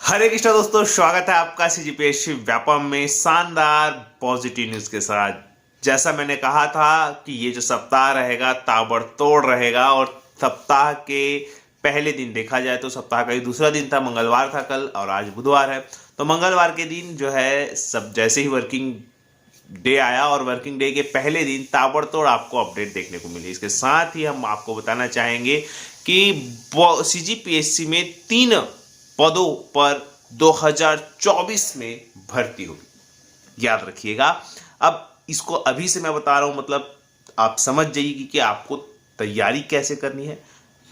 हरे कृष्णा दोस्तों, स्वागत है आपका सीजीपीएससी व्यापम में शानदार पॉजिटिव न्यूज के साथ। जैसा मैंने कहा था कि ये जो सप्ताह रहेगा ताबड़तोड़ रहेगा, और सप्ताह के पहले दिन देखा जाए तो सप्ताह का ही दूसरा दिन था, मंगलवार था कल और आज बुधवार है। तो मंगलवार के दिन जो है सब जैसे ही वर्किंग डे आया और वर्किंग डे के पहले दिन ताबड़तोड़ आपको अपडेट देखने को मिली। इसके साथ ही हम आपको बताना चाहेंगे कि सीजीपीएससी में 3 पदों पर 2024 में भर्ती होगी, याद रखिएगा। अब इसको अभी से मैं बता रहा हूं, मतलब आप समझ जाइए कि आपको तैयारी कैसे करनी है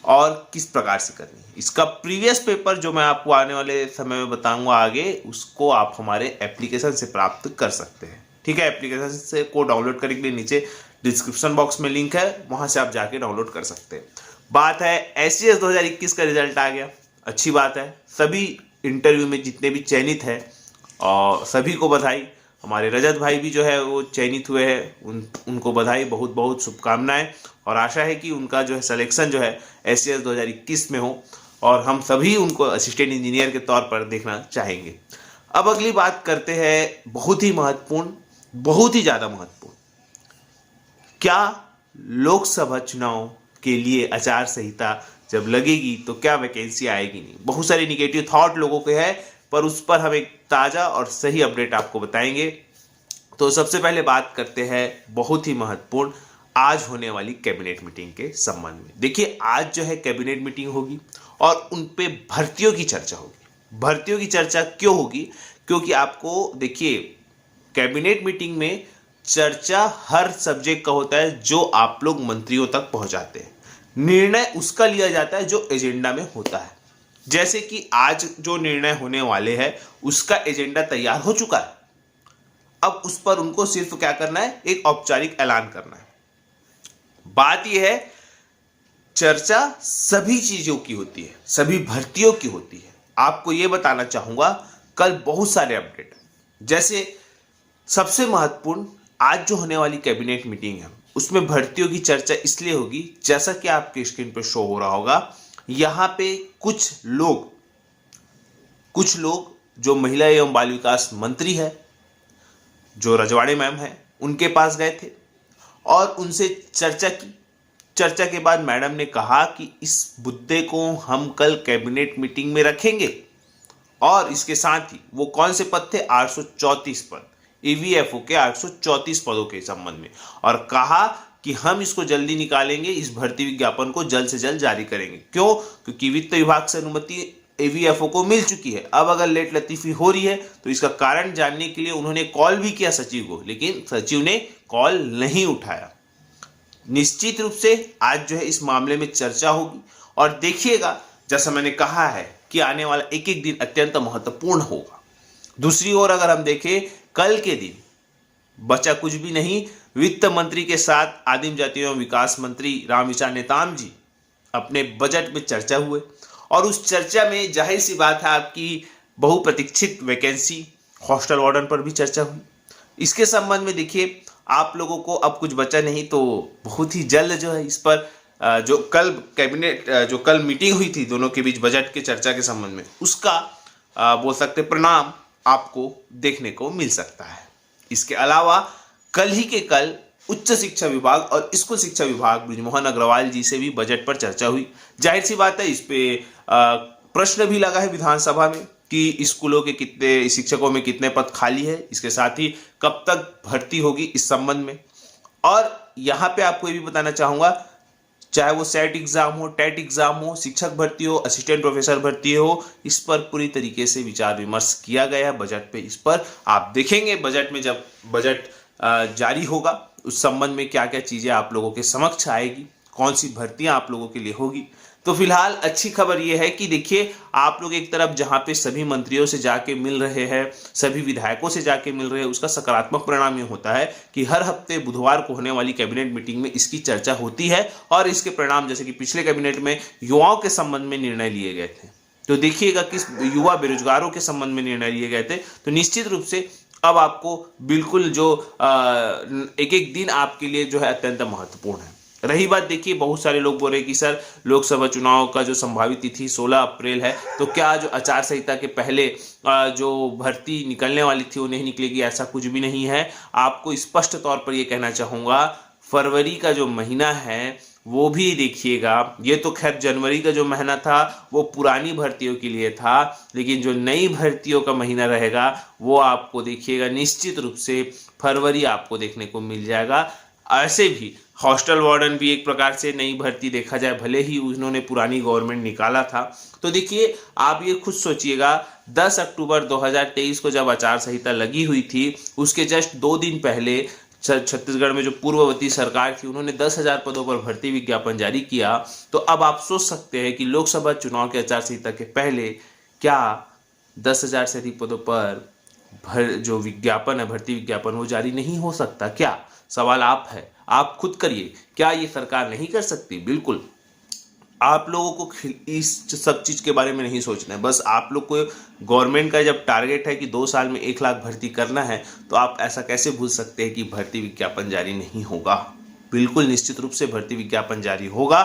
और किस प्रकार से करनी है। इसका प्रीवियस पेपर जो मैं आपको आने वाले समय में बताऊंगा आगे, उसको आप हमारे एप्लीकेशन से प्राप्त कर सकते हैं। ठीक है, एप्लीकेशन से को डाउनलोड करने के लिए नीचे डिस्क्रिप्शन बॉक्स में लिंक है, वहां से आप जाके डाउनलोड कर सकते हैं। बात है एससीएस 2021 का रिजल्ट आ गया, अच्छी बात है। सभी इंटरव्यू में जितने भी चयनित हैं और सभी को बधाई। हमारे रजत भाई भी जो है वो चयनित हुए हैं, उनको बधाई, बहुत बहुत शुभकामनाएं। और आशा है कि उनका जो है सिलेक्शन जो है एससीएस 2021 में हो और हम सभी उनको असिस्टेंट इंजीनियर के तौर पर देखना चाहेंगे। अब अगली बात करते हैं, बहुत ही महत्वपूर्ण, बहुत ही ज़्यादा महत्वपूर्ण। क्या लोकसभा चुनाव के लिए आचार संहिता जब लगेगी तो क्या वैकेंसी आएगी? नहीं, बहुत सारे निगेटिव थॉट लोगों के हैं, पर उस पर हम एक ताज़ा और सही अपडेट आपको बताएंगे। तो सबसे पहले बात करते हैं बहुत ही महत्वपूर्ण आज होने वाली कैबिनेट मीटिंग के संबंध में। देखिए, आज जो है कैबिनेट मीटिंग होगी और उन पे भर्तियों की चर्चा होगी। भर्तियों की चर्चा क्यों होगी? क्योंकि आपको देखिए, कैबिनेट मीटिंग में चर्चा हर सब्जेक्ट का होता है जो आप लोग मंत्रियों तक पहुंचाते हैं। निर्णय उसका लिया जाता है जो एजेंडा में होता है। जैसे कि आज जो निर्णय होने वाले हैं उसका एजेंडा तैयार हो चुका है। अब उस पर उनको सिर्फ क्या करना है, एक औपचारिक ऐलान करना है। बात यह है, चर्चा सभी चीजों की होती है, सभी भर्तियों की होती है। आपको यह बताना चाहूंगा, कल बहुत सारे अपडेट, जैसे सबसे महत्वपूर्ण आज जो होने वाली कैबिनेट मीटिंग है उसमें भर्तियों की चर्चा इसलिए होगी, जैसा कि आपके स्क्रीन पर शो हो रहा होगा, यहां पे कुछ लोग जो महिला एवं बाल विकास मंत्री है, जो रजवाड़े मैम है, उनके पास गए थे और उनसे चर्चा की। चर्चा के बाद मैडम ने कहा कि इस मुद्दे को हम कल कैबिनेट मीटिंग में रखेंगे। और इसके साथ ही वो कौन से पद थे? 834 पद, ईवीएफओ के 834 पदों के संबंध में, और कहा कि हम इसको जल्दी निकालेंगे, इस भर्ती विज्ञापन को जल्द से जल्द जारी करेंगे। क्यों? क्योंकि वित्त विभाग से अनुमति ईवीएफओ को मिल चुकी है। अब अगर लेट लतीफी हो रही है तो इसका कारण जानने के लिए उन्होंने कॉल भी किया सचिव को, लेकिन सचिव ने कॉल नहीं उठाया। निश्चित रूप से आज जो है इस मामले में चर्चा होगी और देखिएगा, जैसा मैंने कहा है कि आने वाला एक एक दिन अत्यंत महत्वपूर्ण होगा। दूसरी ओर अगर हम देखें, कल के दिन बचा कुछ भी नहीं। वित्त मंत्री के साथ आदिम जाति एवं विकास मंत्री रामविचार नेताम जी अपने बजट में चर्चा हुए और उस चर्चा में जाहिर सी बात है आपकी बहुप्रतीक्षित वैकेंसी हॉस्टल वार्डन पर भी चर्चा हुई। इसके संबंध में देखिए, आप लोगों को अब कुछ बचा नहीं तो बहुत ही जल्द जो है इस पर जो कल मीटिंग हुई थी दोनों के बीच बजट के चर्चा के संबंध में, उसका बोल सकते परिणाम आपको देखने को मिल सकता है। इसके अलावा कल ही के कल उच्च शिक्षा विभाग और स्कूल शिक्षा विभाग बृजमोहन अग्रवाल जी से भी बजट पर चर्चा हुई। जाहिर सी बात है, इस पे प्रश्न भी लगा है विधानसभा में कि स्कूलों के कितने शिक्षकों में कितने पद खाली है, इसके साथ ही कब तक भर्ती होगी इस संबंध में। और यहाँ पे आपको ये भी बताना चाहूंगा, चाहे वो सेट एग्जाम हो, टेट एग्जाम हो, शिक्षक भर्ती हो, असिस्टेंट प्रोफेसर भर्ती हो, इस पर पूरी तरीके से विचार विमर्श किया गया है बजट पे। इस पर आप देखेंगे बजट में, जब बजट जारी होगा उस संबंध में क्या क्या चीजें आप लोगों के समक्ष आएगी, कौन सी भर्तियां आप लोगों के लिए होगी। तो फिलहाल अच्छी खबर यह है कि देखिए, आप लोग एक तरफ जहां पे सभी मंत्रियों से जाके मिल रहे हैं, सभी विधायकों से जाके मिल रहे हैं, उसका सकारात्मक परिणाम ये होता है कि हर हफ्ते बुधवार को होने वाली कैबिनेट मीटिंग में इसकी चर्चा होती है और इसके परिणाम, जैसे कि पिछले कैबिनेट में युवाओं के संबंध में निर्णय लिए गए थे, तो देखिएगा किस युवा बेरोजगारों के संबंध में निर्णय लिए गए थे। तो निश्चित रूप से अब आपको बिल्कुल जो एक एक दिन आपके लिए जो है अत्यंत महत्वपूर्ण है। रही बात, देखिए बहुत सारे लोग बोल रहे हैं कि सर लोकसभा चुनाव का जो संभावित तिथि 16 अप्रैल है, तो क्या जो आचार संहिता के पहले जो भर्ती निकलने वाली थी वो नहीं निकलेगी? ऐसा कुछ भी नहीं है। आपको स्पष्ट तौर पर ये कहना चाहूँगा, फरवरी का जो महीना है वो भी देखिएगा। ये तो खैर जनवरी का जो महीना था वो पुरानी भर्तियों के लिए था, लेकिन जो नई भर्तियों का महीना रहेगा वो आपको देखिएगा निश्चित रूप से फरवरी आपको देखने को मिल जाएगा। ऐसे भी हॉस्टल वार्डन भी एक प्रकार से नई भर्ती देखा जाए, भले ही उन्होंने पुरानी गवर्नमेंट निकाला था। तो देखिए आप ये खुद सोचिएगा, 10 अक्टूबर 2023 को जब आचार संहिता लगी हुई थी, उसके जस्ट 2 दिन पहले छत्तीसगढ़ में जो पूर्ववर्ती सरकार थी उन्होंने 10,000 पदों पर भर्ती विज्ञापन जारी किया। तो अब आप सोच सकते हैं कि लोकसभा चुनाव के आचार संहिता के पहले क्या 10,000 से अधिक पदों पर जो विज्ञापन है, भर्ती विज्ञापन, वो जारी नहीं हो सकता क्या? सवाल आप खुद करिए, क्या ये सरकार नहीं कर सकती? बिल्कुल। आप लोगों को इस सब चीज के बारे में नहीं सोचना है। बस आप लोग को गवर्नमेंट का जब टारगेट है कि 2 साल में 1 लाख भर्ती करना है, तो आप ऐसा कैसे भूल सकते हैं कि भर्ती विज्ञापन जारी नहीं होगा? बिल्कुल निश्चित रूप से भर्ती विज्ञापन जारी होगा।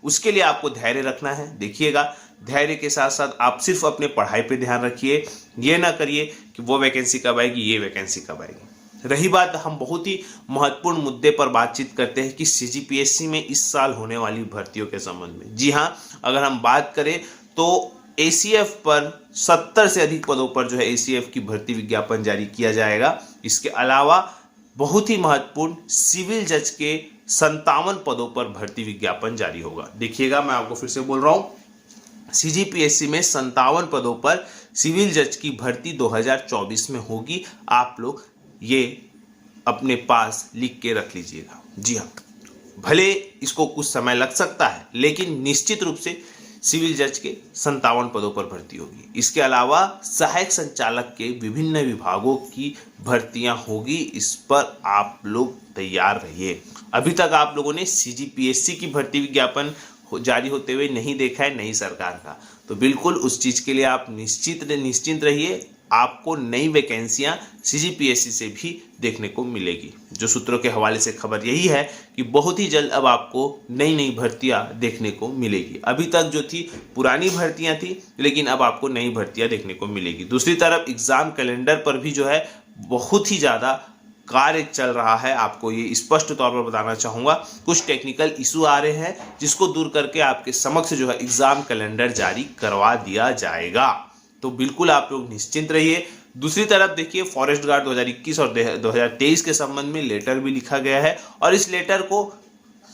उसके लिए आपको धैर्य रखना है। देखिएगा, धैर्य के साथ साथ आप सिर्फ अपने पढ़ाई पे ध्यान रखिए। ये ना करिए कि वो वैकेंसी कब आएगी, ये वैकेंसी कब आएगी। रही बात, हम बहुत ही महत्वपूर्ण मुद्दे पर बातचीत करते हैं कि सीजीपीएससी में इस साल होने वाली भर्तियों के संबंध में। जी हाँ, अगर हम बात करें तो एसीएफ पर 70 से अधिक पदों पर जो है एसीएफ की भर्ती विज्ञापन जारी किया जाएगा। इसके अलावा बहुत ही महत्वपूर्ण सिविल जज के 57 पदों पर भर्ती विज्ञापन जारी होगा। देखिएगा, मैं आपको फिर से बोल रहा हूँ, सीजीपीएससी में 57 पदों पर सिविल जज की भर्ती 2024 में होगी। आप लोग ये अपने पास लिख के रख लीजिएगा। जी हाँ, भले इसको कुछ समय लग सकता है, लेकिन निश्चित रूप से सिविल जज के 57 पदों पर भर्ती होगी। इसके अलावा सहायक संचालक के विभिन्न विभागों की भर्तियां होगी। इस पर आप लोग तैयार रहिए। अभी तक आप लोगों ने सीजीपीएससी की भर्ती विज्ञापन जारी होते हुए नहीं देखा है नई सरकार का, तो बिल्कुल उस चीज के लिए आप निश्चिंत रहिए। आपको नई वैकेंसियां सीजीपीएससी से भी देखने को मिलेगी। जो सूत्रों के हवाले से खबर यही है कि बहुत ही जल्द अब आपको नई भर्तियां देखने को मिलेगी। अभी तक जो थी पुरानी भर्तियां थी, लेकिन अब आपको नई भर्तियां देखने को मिलेगी। दूसरी तरफ एग्जाम कैलेंडर पर भी जो है बहुत ही ज़्यादा कार्य चल रहा है। आपको ये स्पष्ट तौर पर बताना चाहूँगा, कुछ टेक्निकल इशू आ रहे हैं जिसको दूर करके आपके समक्ष जो है एग्जाम कैलेंडर जारी करवा दिया जाएगा। तो बिल्कुल आप लोग निश्चिंत रहिए। दूसरी तरफ देखिए, फॉरेस्ट गार्ड 2021 और 2023 के संबंध में लेटर भी लिखा गया है और इस लेटर को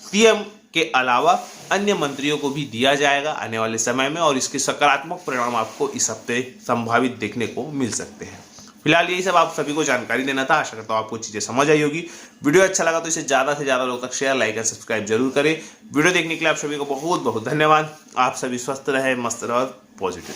सीएम के अलावा अन्य मंत्रियों को भी दिया जाएगा आने वाले समय में, और इसके सकारात्मक परिणाम आपको इस हफ्ते संभावित देखने को मिल सकते हैं। फिलहाल यही सब आप सभी को जानकारी देना था। आशा करता हूँ आपको चीजें समझ आई होगी। वीडियो अच्छा लगा तो इसे ज्यादा से ज्यादा लोगों तक शेयर, लाइक और सब्सक्राइब जरूर करें। वीडियो देखने के लिए आप सभी को बहुत बहुत धन्यवाद। आप सभी स्वस्थ रहे, मस्त रहे, पॉजिटिव।